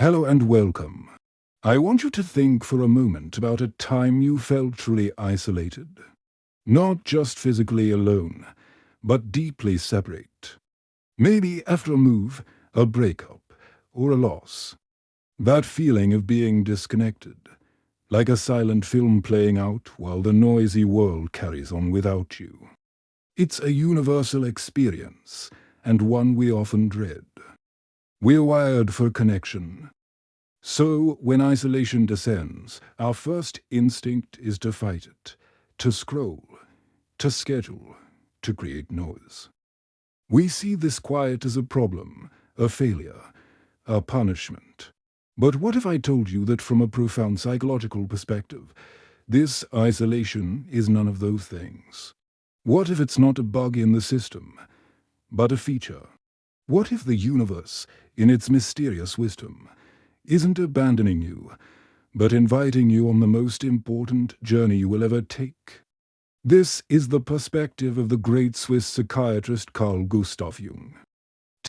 Hello and welcome. I want you to think for a moment about a time you felt truly isolated. Not just physically alone, but deeply separate. Maybe after a move, a breakup, or a loss. That feeling of being disconnected, like a silent film playing out while the noisy world carries on without you. It's a universal experience, and one we often dread. We're wired for connection. So, when isolation descends, our first instinct is to fight it, to scroll, to schedule, to create noise. We see this quiet as a problem, a failure, a punishment. But what if I told you that from a profound psychological perspective, this isolation is none of those things? What if it's not a bug in the system, but a feature? What if the universe, in its mysterious wisdom, isn't abandoning you, but inviting you on the most important journey you will ever take? This is the perspective of the great Swiss psychiatrist Carl Jung.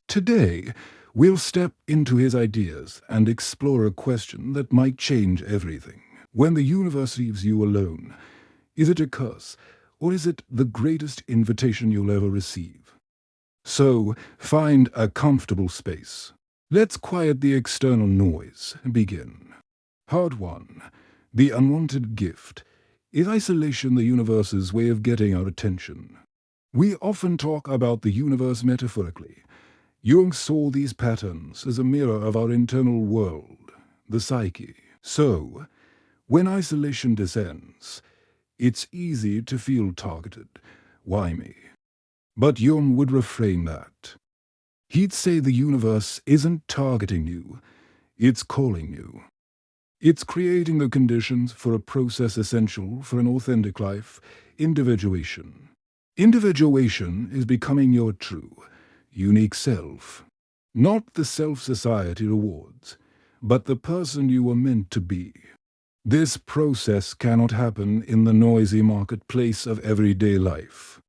Today, we'll step into his ideas and explore a question that might change everything. When the universe leaves you alone, is it a curse, or is it the greatest invitation you'll ever receive? So, find a comfortable space. Let's quiet the external noise and begin. Part 1. The Unwanted Gift. Is isolation the universe's way of getting our attention? We often talk about the universe metaphorically. Jung saw these patterns as a mirror of our internal world, the psyche. So, when isolation descends, it's easy to feel targeted. Why me? But Jung would reframe that. He'd say the universe isn't targeting you, it's calling you. It's creating the conditions for a process essential for an authentic life, individuation. Individuation is becoming your true, unique self. Not the self society rewards, but the person you were meant to be. This process cannot happen in the noisy marketplace of everyday life.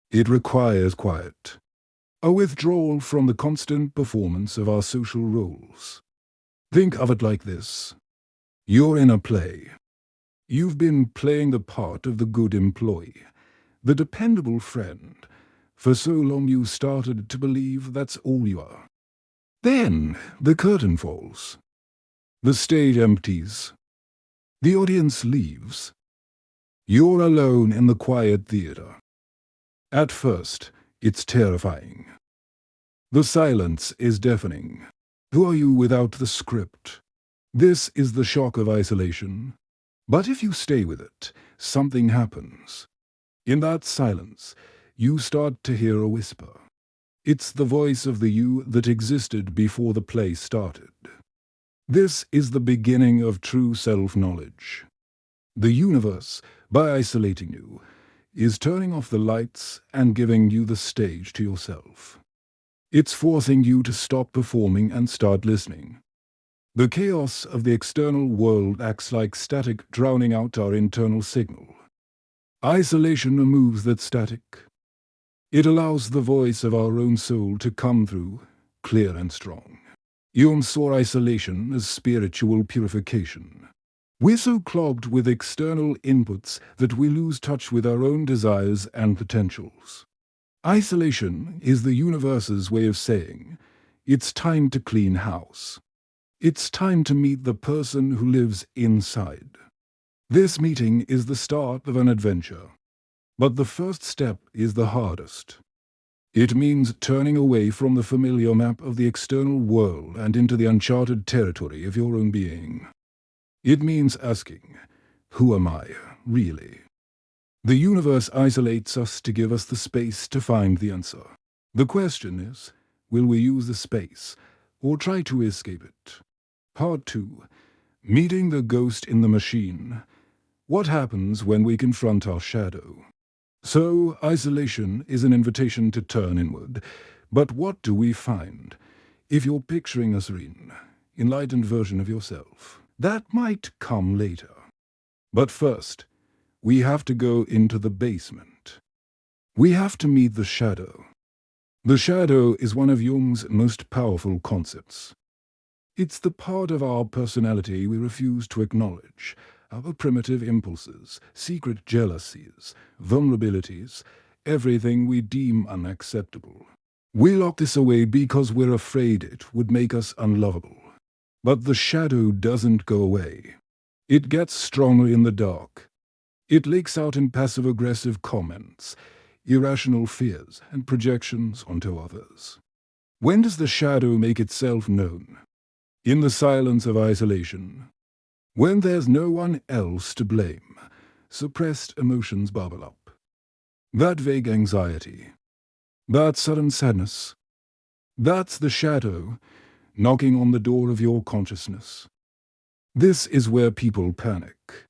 It requires quiet. A withdrawal from the constant performance of our social roles. Think of it like this. You're in a play. You've been playing the part of the good employee, the dependable friend. For so long you started to believe that's all you are. Then the curtain falls. The stage empties. The audience leaves. You're alone in the quiet theater. At first, it's terrifying. The silence is deafening. Who are you without the script? This is the shock of isolation. But if you stay with it, something happens. In that silence, you start to hear a whisper. It's the voice of the you that existed before the play started. This is the beginning of true self-knowledge. The universe, by isolating you, is turning off the lights and giving you the stage to yourself. It's forcing you to stop performing and start listening. The chaos of the external world acts like static, drowning out our internal signal. Isolation removes that static. It allows the voice of our own soul to come through, clear and strong. Jung saw isolation as spiritual purification. We're so clogged with external inputs that we lose touch with our own desires and potentials. Isolation is the universe's way of saying, it's time to clean house. It's time to meet the person who lives inside. This meeting is the start of an adventure. But the first step is the hardest. It means turning away from the familiar map of the external world and into the uncharted territory of your own being. It means asking, who am I, really? The universe isolates us to give us the space to find the answer. The question is, will we use the space, or try to escape it? Part 2. Meeting the ghost in the machine. What happens when we confront our shadow? So, isolation is an invitation to turn inward. But what do we find? If you're picturing a serene, enlightened version of yourself, that might come later. But first, we have to go into the basement. We have to meet the shadow. The shadow is one of Jung's most powerful concepts. It's the part of our personality we refuse to acknowledge, our primitive impulses, secret jealousies, vulnerabilities, everything we deem unacceptable. We lock this away because we're afraid it would make us unlovable. But the shadow doesn't go away. It gets stronger in the dark. It leaks out in passive-aggressive comments, irrational fears, and projections onto others. When does the shadow make itself known? In the silence of isolation. When there's no one else to blame, suppressed emotions bubble up. That vague anxiety, that sudden sadness, that's the shadow knocking on the door of your consciousness. This is where people panic.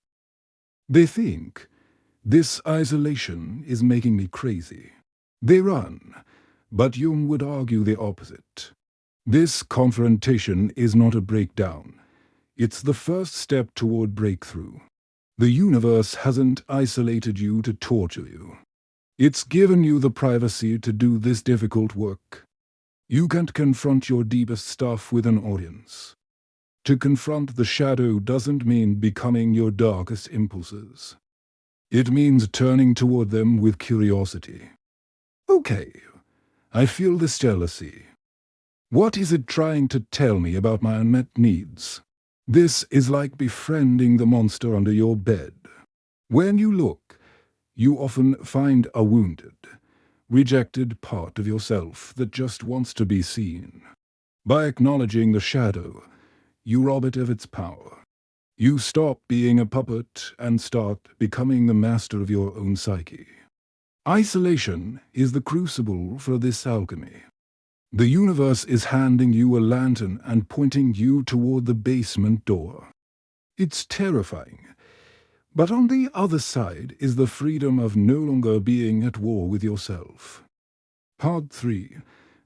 They think, this isolation is making me crazy. They run, but Jung would argue the opposite. This confrontation is not a breakdown. It's the first step toward breakthrough. The universe hasn't isolated you to torture you. It's given you the privacy to do this difficult work. You can't confront your deepest stuff with an audience. To confront the shadow doesn't mean becoming your darkest impulses. It means turning toward them with curiosity. Okay, I feel this jealousy. What is it trying to tell me about my unmet needs? This is like befriending the monster under your bed. When you look, you often find a wounded, rejected part of yourself that just wants to be seen. By acknowledging the shadow, you rob it of its power. You stop being a puppet and start becoming the master of your own psyche. Isolation is the crucible for this alchemy. The universe is handing you a lantern and pointing you toward the basement door. It's terrifying. But on the other side is the freedom of no longer being at war with yourself. Part 3.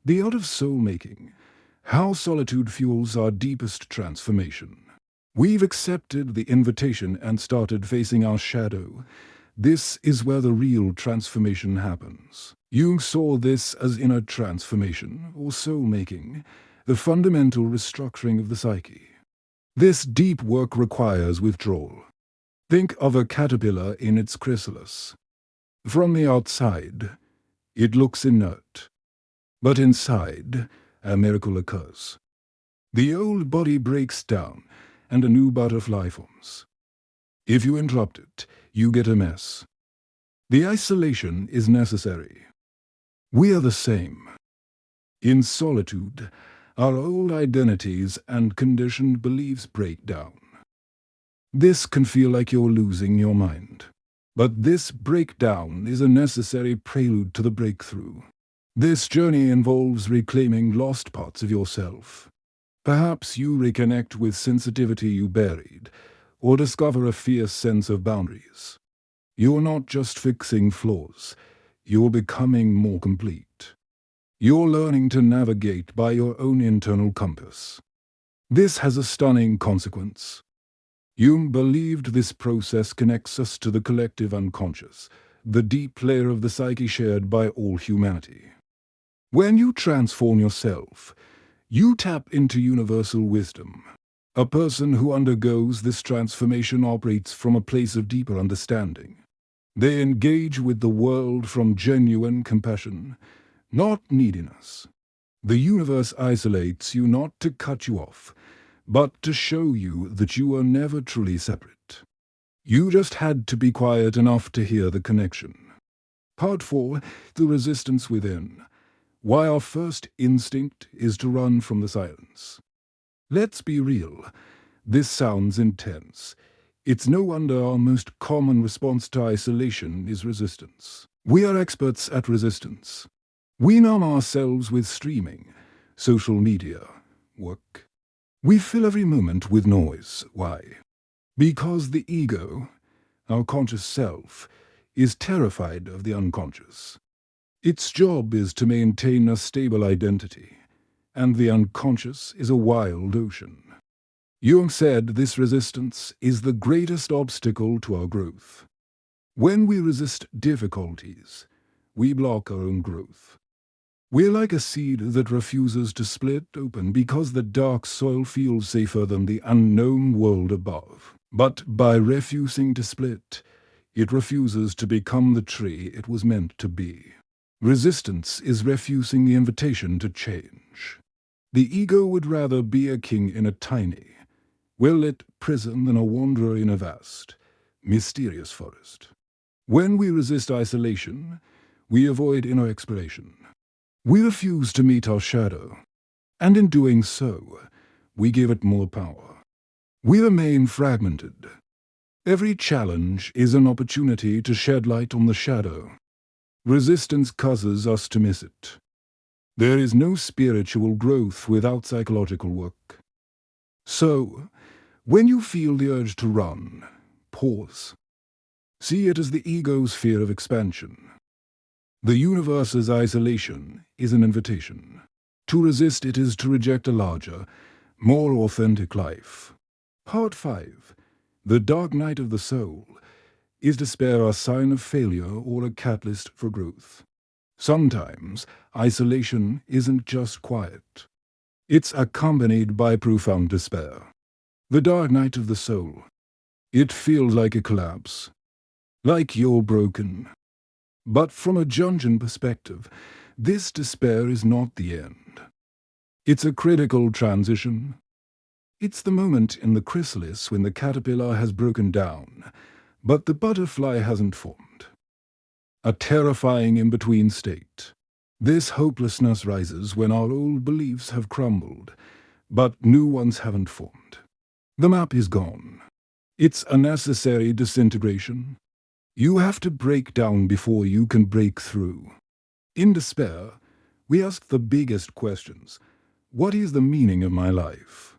The Art of Soul-Making. How solitude fuels our deepest transformation. We've accepted the invitation and started facing our shadow. This is where the real transformation happens. Jung saw this as inner transformation, or soul-making, the fundamental restructuring of the psyche. This deep work requires withdrawal. Think of a caterpillar in its chrysalis. From the outside, it looks inert. But inside, a miracle occurs. The old body breaks down, and a new butterfly forms. If you interrupt it, you get a mess. The isolation is necessary. We are the same. In solitude, our old identities and conditioned beliefs break down. This can feel like you're losing your mind. But this breakdown is a necessary prelude to the breakthrough. This journey involves reclaiming lost parts of yourself. Perhaps you reconnect with sensitivity you buried, or discover a fierce sense of boundaries. You're not just fixing flaws, you're becoming more complete. You're learning to navigate by your own internal compass. This has a stunning consequence. Jung believed this process connects us to the collective unconscious, the deep layer of the psyche shared by all humanity. When you transform yourself, you tap into universal wisdom. A person who undergoes this transformation operates from a place of deeper understanding. They engage with the world from genuine compassion, not neediness. The universe isolates you not to cut you off, but to show you that you are never truly separate. You just had to be quiet enough to hear the connection. Part 4. The Resistance Within. Why our first instinct is to run from the silence. Let's be real. This sounds intense. It's no wonder our most common response to isolation is resistance. We are experts at resistance. We numb ourselves with streaming, social media, work. We fill every moment with noise. Why? Because the ego, our conscious self, is terrified of the unconscious. Its job is to maintain a stable identity, and the unconscious is a wild ocean. Jung said this resistance is the greatest obstacle to our growth. When we resist difficulties, we block our own growth. We're like a seed that refuses to split open because the dark soil feels safer than the unknown world above. But by refusing to split, it refuses to become the tree it was meant to be. Resistance is refusing the invitation to change. The ego would rather be a king in a tiny, well-lit prison than a wanderer in a vast, mysterious forest. When we resist isolation, we avoid inner exploration. We refuse to meet our shadow, and in doing so, we give it more power. We remain fragmented. Every challenge is an opportunity to shed light on the shadow. Resistance causes us to miss it. There is no spiritual growth without psychological work. So, when you feel the urge to run, pause. See it as the ego's fear of expansion. The universe's isolation is an invitation. To resist it is to reject a larger, more authentic life. Part 5. The dark night of the soul. Is despair a sign of failure or a catalyst for growth? Sometimes isolation isn't just quiet. It's accompanied by profound despair. The dark night of the soul. It feels like a collapse. Like you're broken. But from a Jungian perspective, this despair is not the end. It's a critical transition. It's the moment in the chrysalis when the caterpillar has broken down, but the butterfly hasn't formed. A terrifying in-between state. This hopelessness rises when our old beliefs have crumbled, but new ones haven't formed. The map is gone. It's a necessary disintegration. You have to break down before you can break through. In despair, we ask the biggest questions. What is the meaning of my life?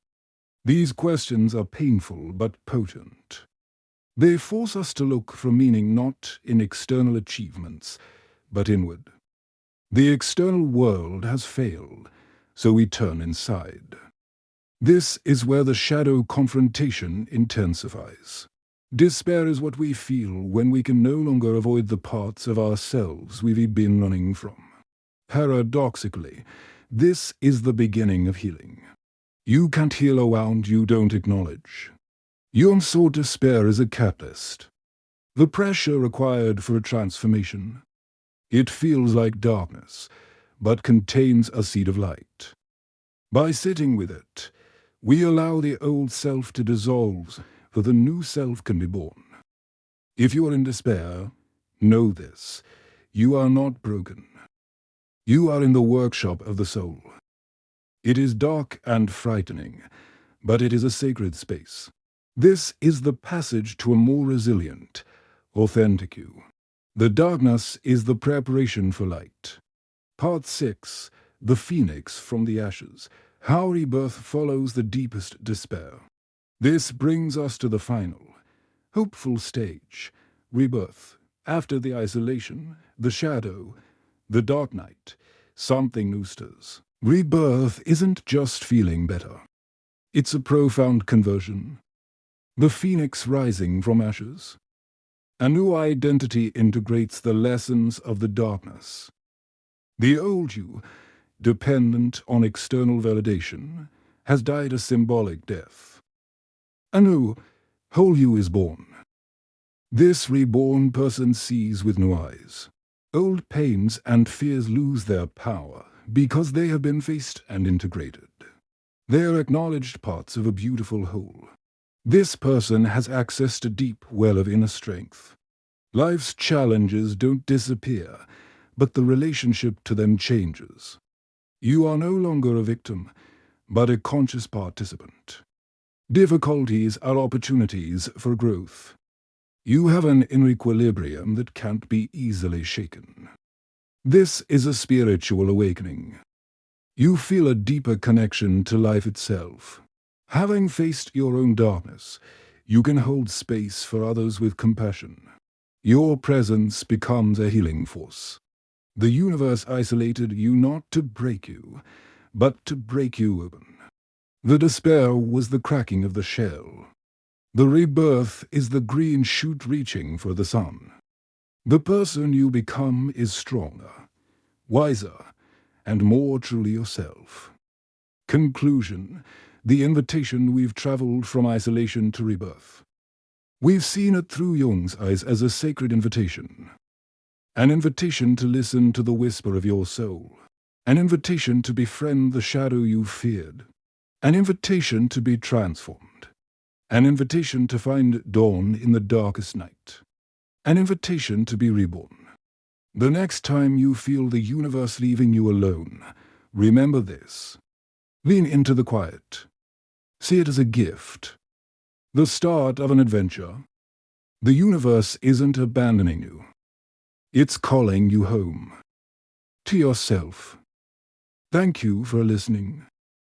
These questions are painful but potent. They force us to look for meaning not in external achievements, but inward. The external world has failed, so we turn inside. This is where the shadow confrontation intensifies. Despair is what we feel when we can no longer avoid the parts of ourselves we've been running from. Paradoxically, this is the beginning of healing. You can't heal a wound you don't acknowledge. Jung saw despair as a catalyst. The pressure required for a transformation. It feels like darkness, but contains a seed of light. By sitting with it, we allow the old self to dissolve, for the new self can be born. If you are in despair, know this: you are not broken. You are in the workshop of the soul. It is dark and frightening, but it is a sacred space. This is the passage to a more resilient, authentic you. The darkness is the preparation for light. Part 6. The Phoenix from the Ashes. How rebirth follows the deepest despair. This brings us to the final, hopeful stage, rebirth. After the isolation, the shadow, the dark night, something new stirs. Rebirth isn't just feeling better. It's a profound conversion. The phoenix rising from ashes. A new identity integrates the lessons of the darkness. The old you, dependent on external validation, has died a symbolic death. A new, whole you is born. This reborn person sees with new eyes. Old pains and fears lose their power because they have been faced and integrated. They are acknowledged parts of a beautiful whole. This person has access to a deep well of inner strength. Life's challenges don't disappear, but the relationship to them changes. You are no longer a victim, but a conscious participant. Difficulties are opportunities for growth. You have an inner equilibrium that can't be easily shaken. This is a spiritual awakening. You feel a deeper connection to life itself. Having faced your own darkness, you can hold space for others with compassion. Your presence becomes a healing force. The universe isolated you not to break you, but to break you open. The despair was the cracking of the shell. The rebirth is the green shoot reaching for the sun. The person you become is stronger, wiser, and more truly yourself. Conclusion: the invitation. We've traveled from isolation to rebirth. We've seen it through Jung's eyes as a sacred invitation. An invitation to listen to the whisper of your soul. An invitation to befriend the shadow you feared. An invitation to be transformed. An invitation to find dawn in the darkest night. An invitation to be reborn. The next time you feel the universe leaving you alone, remember this. Lean into the quiet. See it as a gift. The start of an adventure. The universe isn't abandoning you. It's calling you home. To yourself. Thank you for listening.